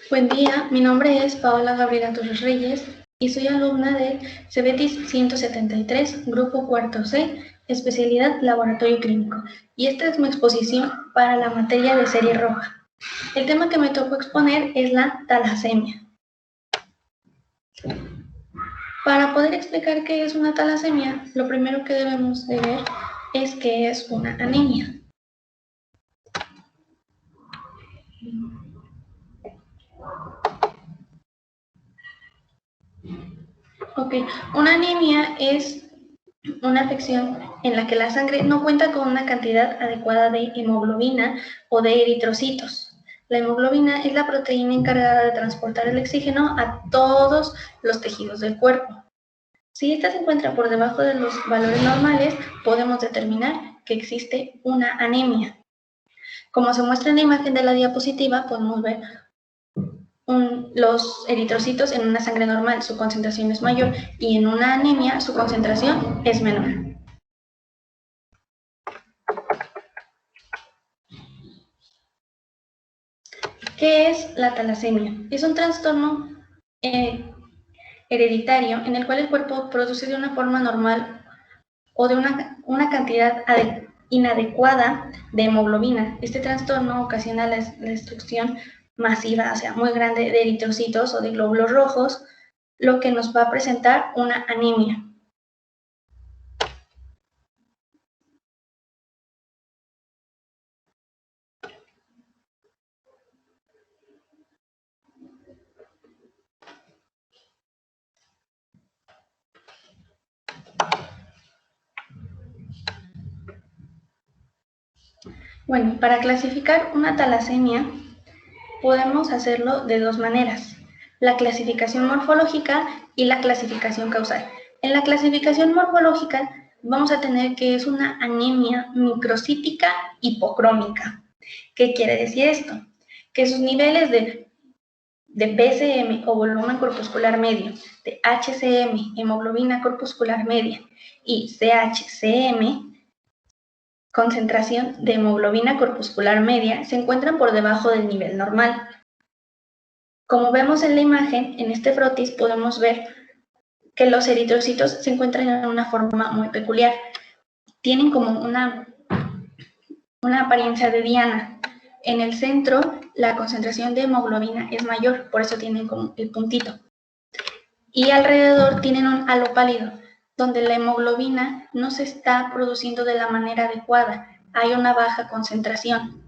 Buen día, mi nombre es Paola Gabriela Torres Reyes y soy alumna de CEBETIS 173, Grupo Cuarto C, especialidad Laboratorio Clínico, y esta es mi exposición para la materia de serie roja. El tema que me tocó exponer es la talasemia. Para poder explicar qué es una talasemia, lo primero que debemos de ver es qué es una anemia. Ok, una anemia es una afección en la que la sangre no cuenta con una cantidad adecuada de hemoglobina o de eritrocitos. La hemoglobina es la proteína encargada de transportar el oxígeno a todos los tejidos del cuerpo. Si esta se encuentra por debajo de los valores normales, podemos determinar que existe una anemia. Como se muestra en la imagen de la diapositiva, podemos ver los eritrocitos en una sangre normal, su concentración es mayor, y en una anemia su concentración es menor. ¿Qué es la talasemia? Es un trastorno hereditario en el cual el cuerpo produce de una forma normal o de una cantidad inadecuada de hemoglobina. Este trastorno ocasiona la destrucción masiva, o sea, muy grande de eritrocitos o de glóbulos rojos, lo que nos va a presentar una anemia. Bueno, para clasificar una talasemia podemos hacerlo de dos maneras: la clasificación morfológica y la clasificación causal. En la clasificación morfológica vamos a tener que es una anemia microcítica hipocrómica. ¿Qué quiere decir esto? Que sus niveles de BCM o volumen corpuscular medio, de HCM, hemoglobina corpuscular media, y CHCM, concentración de hemoglobina corpuscular media, se encuentran por debajo del nivel normal. Como vemos en la imagen, en este frotis podemos ver que los eritrocitos se encuentran en una forma muy peculiar. Tienen como una apariencia de diana. En el centro, la concentración de hemoglobina es mayor, por eso tienen como el puntito. Y alrededor tienen un halo pálido, donde la hemoglobina no se está produciendo de la manera adecuada. Hay una baja concentración.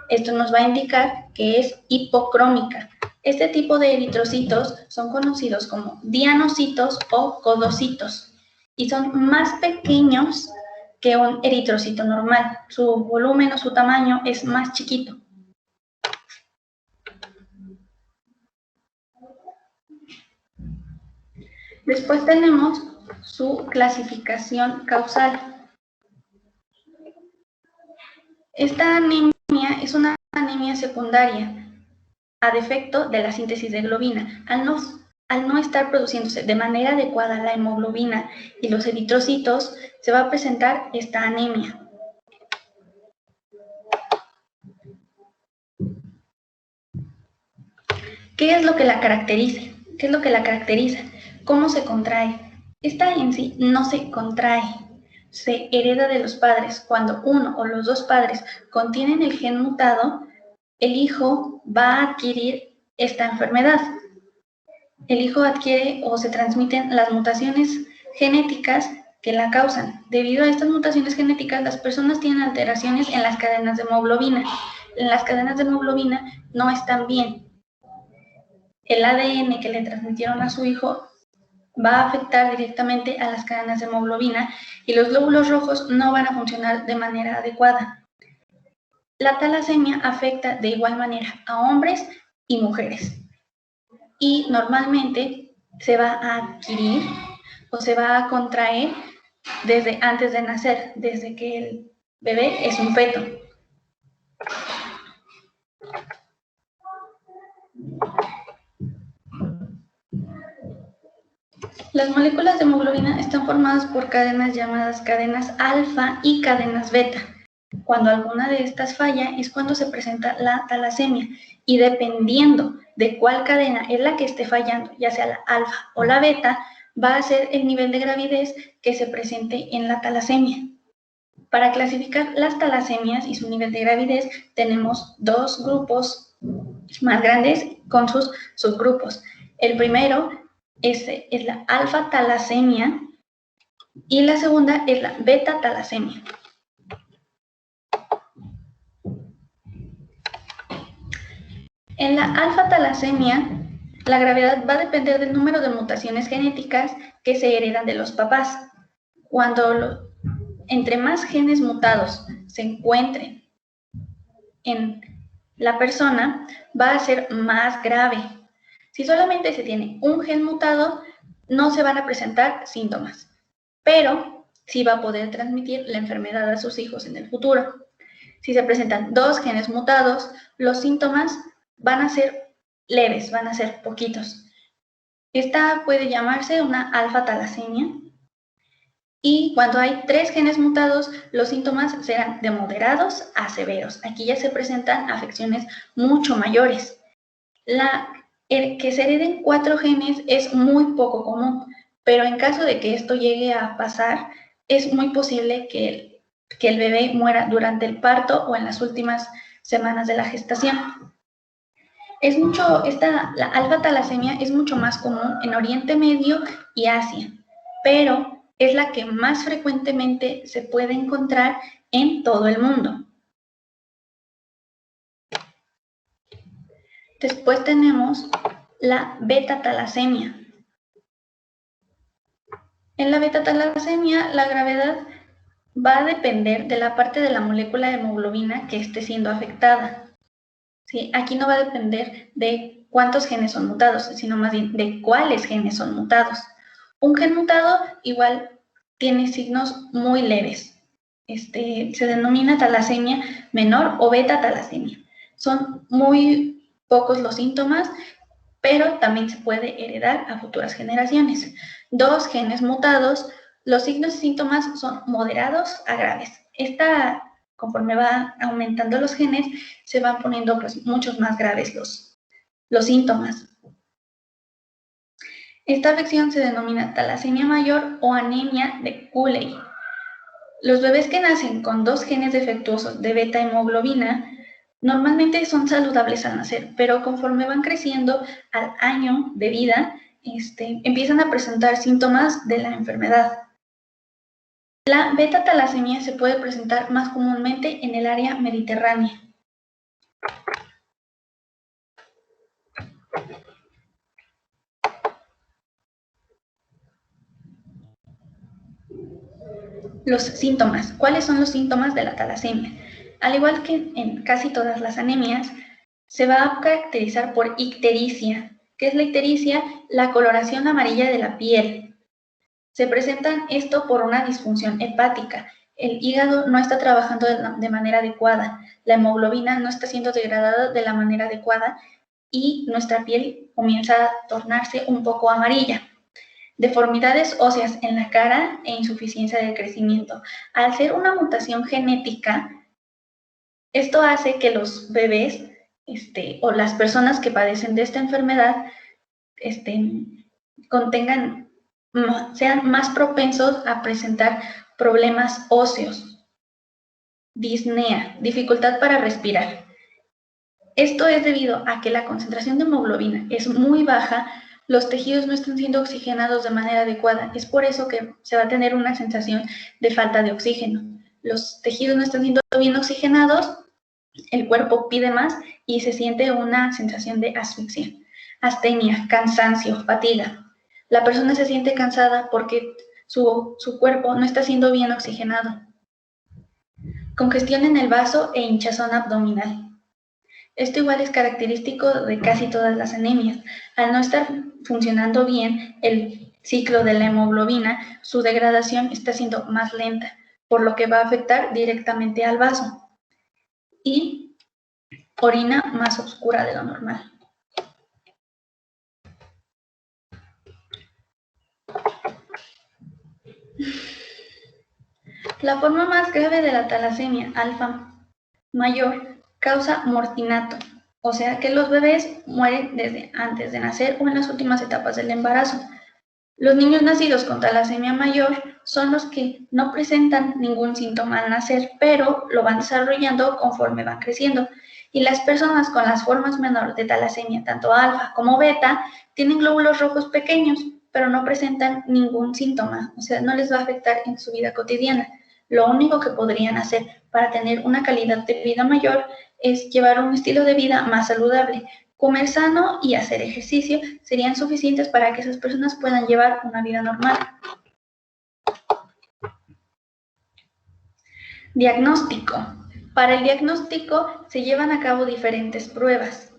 Esto nos va a indicar que es hipocrómica. Este tipo de eritrocitos son conocidos como dianocitos o codocitos y son más pequeños que un eritrocito normal. Su volumen o su tamaño es más chiquito. Después tenemos su clasificación causal. Esta anemia es una anemia secundaria a defecto de la síntesis de globina. Al no estar produciéndose de manera adecuada la hemoglobina y los eritrocitos, se va a presentar esta anemia. ¿Qué es lo que la caracteriza? ¿Qué es lo que la caracteriza? ¿Cómo se contrae? Esta en sí no se contrae, se hereda de los padres. Cuando uno o los dos padres contienen el gen mutado, el hijo va a adquirir esta enfermedad. El hijo adquiere o se transmiten las mutaciones genéticas que la causan. Debido a estas mutaciones genéticas, las personas tienen alteraciones en las cadenas de hemoglobina. Las cadenas de hemoglobina no están bien. El ADN que le transmitieron a su hijo va a afectar directamente a las cadenas de hemoglobina y los glóbulos rojos no van a funcionar de manera adecuada. La talasemia afecta de igual manera a hombres y mujeres. Y normalmente se va a adquirir o se va a contraer desde antes de nacer, desde que el bebé es un feto. Las moléculas de hemoglobina están formadas por cadenas llamadas cadenas alfa y cadenas beta. Cuando alguna de estas falla es cuando se presenta la talasemia, y dependiendo de cuál cadena es la que esté fallando, ya sea la alfa o la beta, va a ser el nivel de gravidez que se presente en la talasemia. Para clasificar las talasemias y su nivel de gravidez tenemos dos grupos más grandes con sus subgrupos. El primero es la alfa talasemia y la segunda es la beta talasemia. En la alfa talasemia, la gravedad va a depender del número de mutaciones genéticas que se heredan de los papás. Cuando entre más genes mutados se encuentren en la persona, va a ser más grave. Si solamente se tiene un gen mutado, no se van a presentar síntomas, pero sí va a poder transmitir la enfermedad a sus hijos en el futuro. Si se presentan dos genes mutados, los síntomas van a ser leves, van a ser poquitos. Esta puede llamarse una alfa talasemia. Y cuando hay tres genes mutados, los síntomas serán de moderados a severos. Aquí ya se presentan afecciones mucho mayores. Que se hereden 4 genes es muy poco común, pero en caso de que esto llegue a pasar, es muy posible que el bebé muera durante el parto o en las últimas semanas de la gestación. La alfa talasemia es mucho más común en Oriente Medio y Asia, pero es la que más frecuentemente se puede encontrar en todo el mundo. Después tenemos la beta talasemia. En la beta talasemia, la gravedad va a depender de la parte de la molécula de hemoglobina que esté siendo afectada. ¿Sí? Aquí no va a depender de cuántos genes son mutados, sino más bien de cuáles genes son mutados. Un gen mutado igual tiene signos muy leves. Se denomina talasemia menor o beta talasemia. Son muy pocos los síntomas, pero también se puede heredar a futuras generaciones. Dos genes mutados, los signos y síntomas son moderados a graves. Conforme va aumentando los genes, se van poniendo pues muchos más graves los síntomas. Esta afección se denomina talasemia mayor o anemia de Cooley. Los bebés que nacen con dos genes defectuosos de beta hemoglobina normalmente son saludables al nacer, pero conforme van creciendo al año de vida, empiezan a presentar síntomas de la enfermedad. La beta talasemia se puede presentar más comúnmente en el área mediterránea. Los síntomas. ¿Cuáles son los síntomas de la talasemia? Al igual que en casi todas las anemias, se va a caracterizar por ictericia. ¿Qué es la ictericia? La coloración amarilla de la piel. Se presenta esto por una disfunción hepática. El hígado no está trabajando de manera adecuada, la hemoglobina no está siendo degradada de la manera adecuada y nuestra piel comienza a tornarse un poco amarilla. Deformidades óseas en la cara e insuficiencia de crecimiento. Al ser una mutación genética, esto hace que los bebés o las personas que padecen de esta enfermedad sean más propensos a presentar problemas óseos, disnea, dificultad para respirar. Esto es debido a que la concentración de hemoglobina es muy baja, los tejidos no están siendo oxigenados de manera adecuada. Es por eso que se va a tener una sensación de falta de oxígeno. Los tejidos no están siendo bien oxigenados, el cuerpo pide más y se siente una sensación de asfixia, astenia, cansancio, fatiga. La persona se siente cansada porque su cuerpo no está siendo bien oxigenado. Congestión en el vaso e hinchazón abdominal. Esto igual es característico de casi todas las anemias. Al no estar funcionando bien el ciclo de la hemoglobina, su degradación está siendo más lenta, por lo que va a afectar directamente al vaso. Y orina más oscura de lo normal. La forma más grave de la talasemia alfa mayor causa mortinato, o sea que los bebés mueren desde antes de nacer o en las últimas etapas del embarazo. Los niños nacidos con talasemia mayor son los que no presentan ningún síntoma al nacer, pero lo van desarrollando conforme van creciendo. Y las personas con las formas menores de talasemia, tanto alfa como beta, tienen glóbulos rojos pequeños, pero no presentan ningún síntoma, o sea, no les va a afectar en su vida cotidiana. Lo único que podrían hacer para tener una calidad de vida mayor es llevar un estilo de vida más saludable. Comer sano y hacer ejercicio serían suficientes para que esas personas puedan llevar una vida normal. Diagnóstico. Para el diagnóstico se llevan a cabo diferentes pruebas.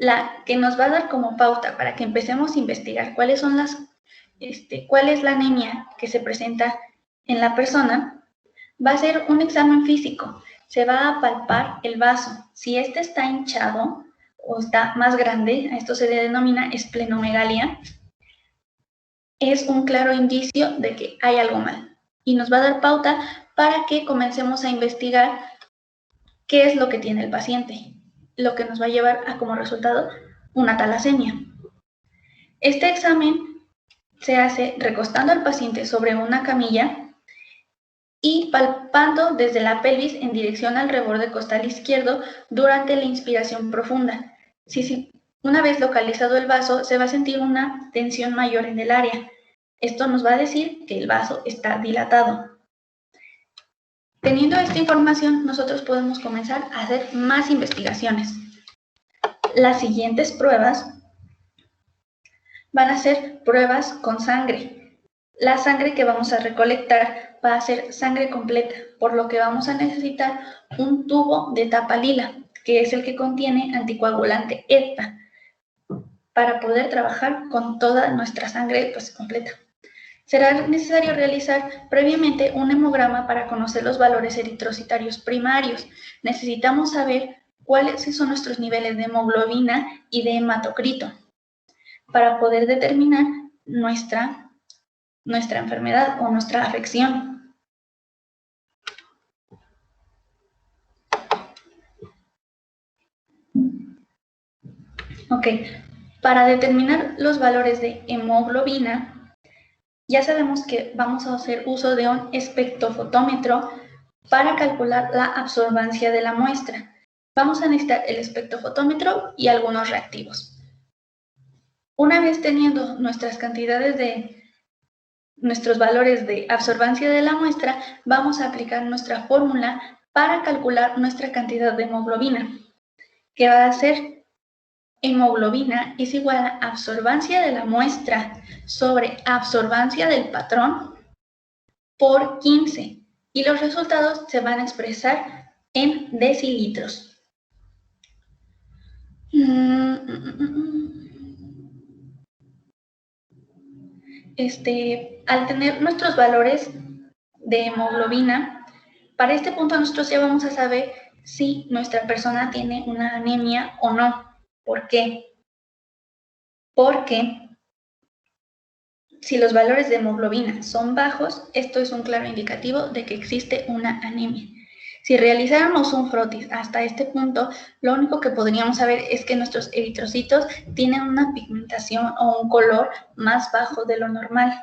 La que nos va a dar como pauta para que empecemos a investigar cuál es la anemia que se presenta en la persona, va a ser un examen físico. Se va a palpar el vaso. Si este está hinchado o está más grande, a esto se le denomina esplenomegalia, es un claro indicio de que hay algo mal. Y nos va a dar pauta para que comencemos a investigar qué es lo que tiene el paciente, lo que nos va a llevar a como resultado una talasemia. Este examen se hace recostando al paciente sobre una camilla y palpando desde la pelvis en dirección al reborde costal izquierdo durante la inspiración profunda. Una vez localizado el vaso, se va a sentir una tensión mayor en el área. Esto nos va a decir que el vaso está dilatado. Teniendo esta información, nosotros podemos comenzar a hacer más investigaciones. Las siguientes pruebas van a ser pruebas con sangre. La sangre que vamos a recolectar va a ser sangre completa, por lo que vamos a necesitar un tubo de tapa lila, que es el que contiene anticoagulante ETA, para poder trabajar con toda nuestra sangre completa. Será necesario realizar previamente un hemograma para conocer los valores eritrocitarios primarios. Necesitamos saber cuáles son nuestros niveles de hemoglobina y de hematocrito para poder determinar nuestra enfermedad o nuestra afección. Ok, para determinar los valores de hemoglobina, ya sabemos que vamos a hacer uso de un espectrofotómetro para calcular la absorbancia de la muestra. Vamos a necesitar el espectrofotómetro y algunos reactivos. Una vez teniendo nuestros valores de absorbancia de la muestra, vamos a aplicar nuestra fórmula para calcular nuestra cantidad de hemoglobina, que va a ser hemoglobina es igual a absorbancia de la muestra sobre absorbancia del patrón por 15. Y los resultados se van a expresar en decilitros. Al tener nuestros valores de hemoglobina, para este punto nosotros ya vamos a saber si nuestra persona tiene una anemia o no. ¿Por qué? Porque si los valores de hemoglobina son bajos, esto es un claro indicativo de que existe una anemia. Si realizáramos un frotis hasta este punto, lo único que podríamos saber es que nuestros eritrocitos tienen una pigmentación o un color más bajo de lo normal.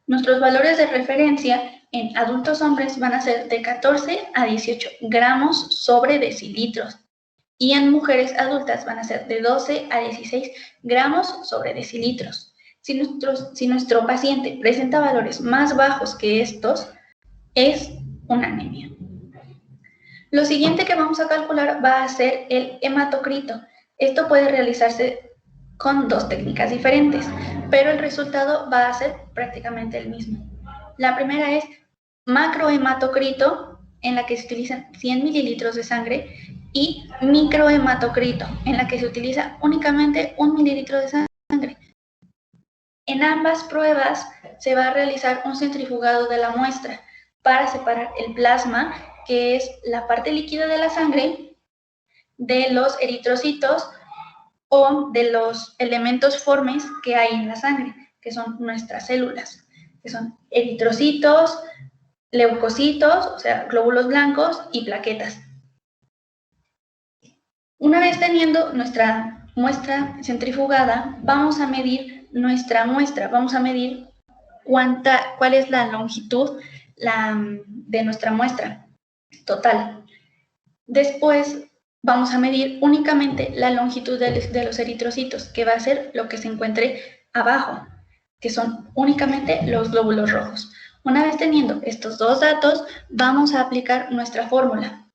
Nuestros valores de referencia en adultos hombres van a ser de 14 a 18 gramos sobre decilitros y en mujeres adultas van a ser de 12 a 16 gramos sobre decilitros. Si nuestro paciente presenta valores más bajos que estos, es una anemia. Lo siguiente que vamos a calcular va a ser el hematocrito. Esto puede realizarse con dos técnicas diferentes, pero el resultado va a ser prácticamente el mismo. La primera es macrohematocrito, en la que se utilizan 100 mililitros de sangre, y microhematocrito, en la que se utiliza únicamente 1 mililitro de sangre. En ambas pruebas se va a realizar un centrifugado de la muestra para separar el plasma, que es la parte líquida de la sangre, de los eritrocitos o de los elementos formes que hay en la sangre, que son nuestras células. que son eritrocitos, leucocitos, o sea, glóbulos blancos y plaquetas. Una vez teniendo nuestra muestra centrifugada, vamos a medir nuestra muestra, vamos a medir cuál es la longitud de nuestra muestra total. Después vamos a medir únicamente la longitud de los eritrocitos, que va a ser lo que se encuentre abajo, que son únicamente los glóbulos rojos. Una vez teniendo estos dos datos, vamos a aplicar nuestra fórmula,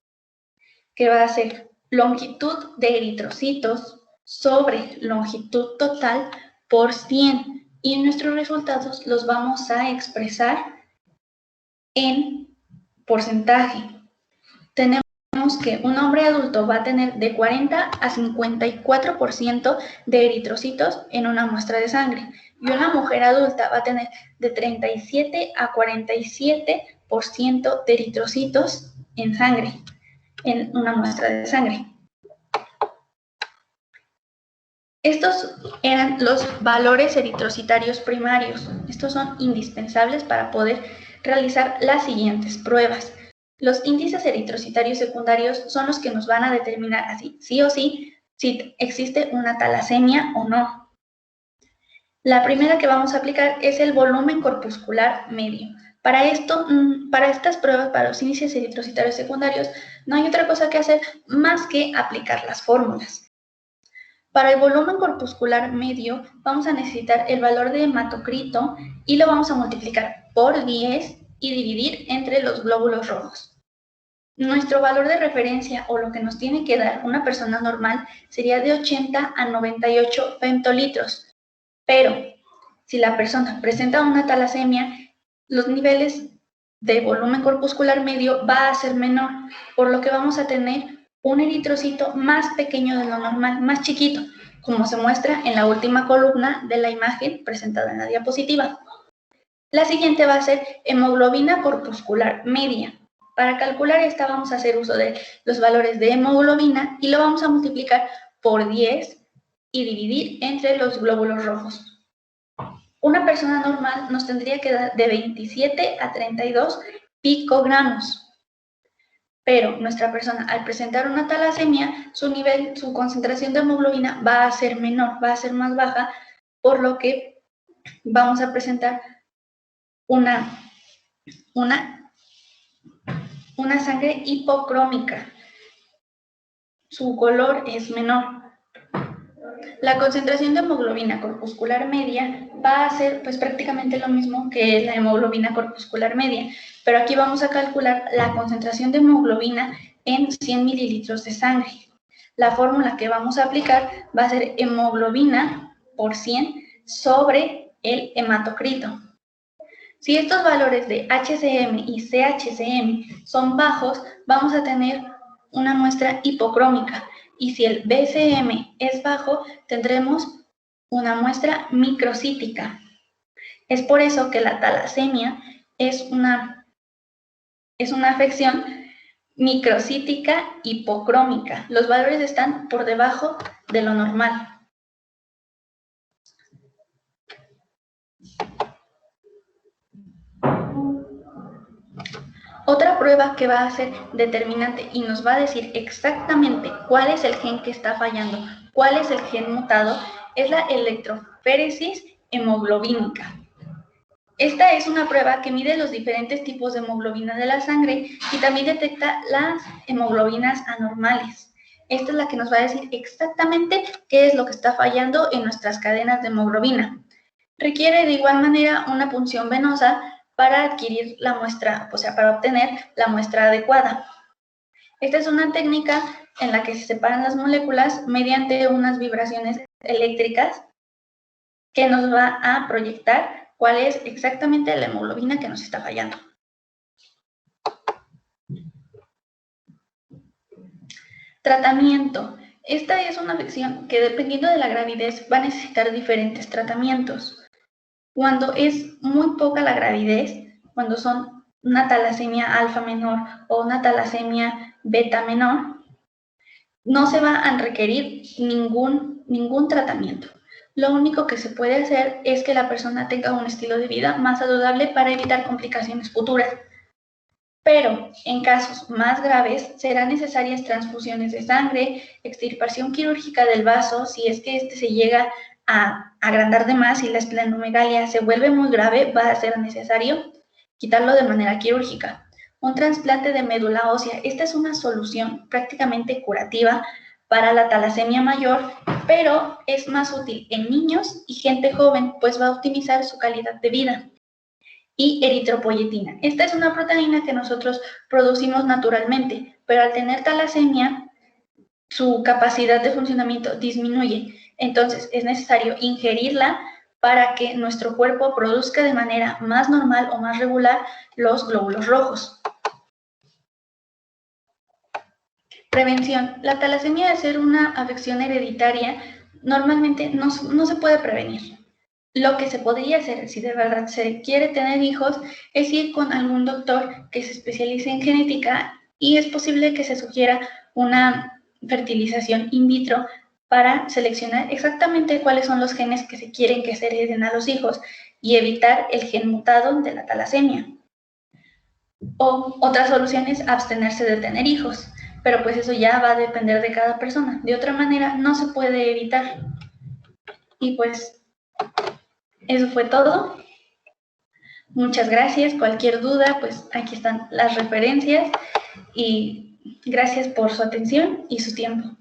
que va a ser longitud de eritrocitos sobre longitud total por 100. Y nuestros resultados los vamos a expresar en porcentaje. Tenemos que un hombre adulto va a tener de 40 a 54% de eritrocitos en una muestra de sangre y una mujer adulta va a tener de 37 a 47% de eritrocitos en sangre, en una muestra de sangre. Estos eran los valores eritrocitarios primarios. Estos son indispensables para poder realizar las siguientes pruebas. Los índices eritrocitarios secundarios son los que nos van a determinar así, sí o sí, si existe una talasemia o no. La primera que vamos a aplicar es el volumen corpuscular medio. Para estas pruebas, para los índices eritrocitarios secundarios, no hay otra cosa que hacer más que aplicar las fórmulas. Para el volumen corpuscular medio, vamos a necesitar el valor de hematocrito y lo vamos a multiplicar por 10 y dividir entre los glóbulos rojos. Nuestro valor de referencia o lo que nos tiene que dar una persona normal sería de 80 a 98 femtolitros. Pero si la persona presenta una talasemia, los niveles de volumen corpuscular medio va a ser menor, por lo que vamos a tener un eritrocito más pequeño de lo normal, más chiquito, como se muestra en la última columna de la imagen presentada en la diapositiva. La siguiente va a ser hemoglobina corpuscular media. Para calcular esta vamos a hacer uso de los valores de hemoglobina y lo vamos a multiplicar por 10 y dividir entre los glóbulos rojos. Una persona normal nos tendría que dar de 27 a 32 picogramos. Pero nuestra persona, al presentar una talasemia, su concentración de hemoglobina va a ser menor, va a ser más baja, por lo que vamos a presentar una sangre hipocrómica. Su color es menor. La concentración de hemoglobina corpuscular media va a ser pues prácticamente lo mismo que la hemoglobina corpuscular media, pero aquí vamos a calcular la concentración de hemoglobina en 100 mililitros de sangre. La fórmula que vamos a aplicar va a ser hemoglobina por 100 sobre el hematocrito. Si estos valores de HCM y CHCM son bajos, vamos a tener una muestra hipocrómica. Y si el BCM es bajo, tendremos una muestra microcítica. Es por eso que la talasemia es una afección microcítica hipocrómica. Los valores están por debajo de lo normal. Otra prueba que va a ser determinante y nos va a decir exactamente cuál es el gen que está fallando, cuál es el gen mutado, es la electroféresis hemoglobínica. Esta es una prueba que mide los diferentes tipos de hemoglobina de la sangre y también detecta las hemoglobinas anormales. Esta es la que nos va a decir exactamente qué es lo que está fallando en nuestras cadenas de hemoglobina. Requiere de igual manera una punción venosa para adquirir la muestra, o sea, para obtener la muestra adecuada. Esta es una técnica en la que se separan las moléculas mediante unas vibraciones eléctricas que nos va a proyectar cuál es exactamente la hemoglobina que nos está fallando. Tratamiento. Esta es una afección que dependiendo de la gravidez va a necesitar diferentes tratamientos. Cuando es muy poca la gravidez, cuando son una talasemia alfa menor o una talasemia beta menor, no se va a requerir ningún tratamiento. Lo único que se puede hacer es que la persona tenga un estilo de vida más saludable para evitar complicaciones futuras. Pero en casos más graves serán necesarias transfusiones de sangre, extirpación quirúrgica del vaso si es que este se llega a agrandar de más y la esplenomegalia se vuelve muy grave, va a ser necesario quitarlo de manera quirúrgica. Un trasplante de médula ósea, esta es una solución prácticamente curativa para la talasemia mayor, pero es más útil en niños y gente joven, pues va a optimizar su calidad de vida. Y eritropoyetina. Esta es una proteína que nosotros producimos naturalmente, pero al tener talasemia, su capacidad de funcionamiento disminuye. Entonces, es necesario ingerirla para que nuestro cuerpo produzca de manera más normal o más regular los glóbulos rojos. Prevención. La talasemia, de ser una afección hereditaria, normalmente no se puede prevenir. Lo que se podría hacer, si de verdad se quiere tener hijos, es ir con algún doctor que se especialice en genética y es posible que se sugiera una fertilización in vitro para seleccionar exactamente cuáles son los genes que se quieren que se hereden a los hijos y evitar el gen mutado de la talasemia. O otra solución es abstenerse de tener hijos, pero pues eso ya va a depender de cada persona. De otra manera, no se puede evitar. Y pues eso fue todo. Muchas gracias. Cualquier duda, pues aquí están las referencias y gracias por su atención y su tiempo.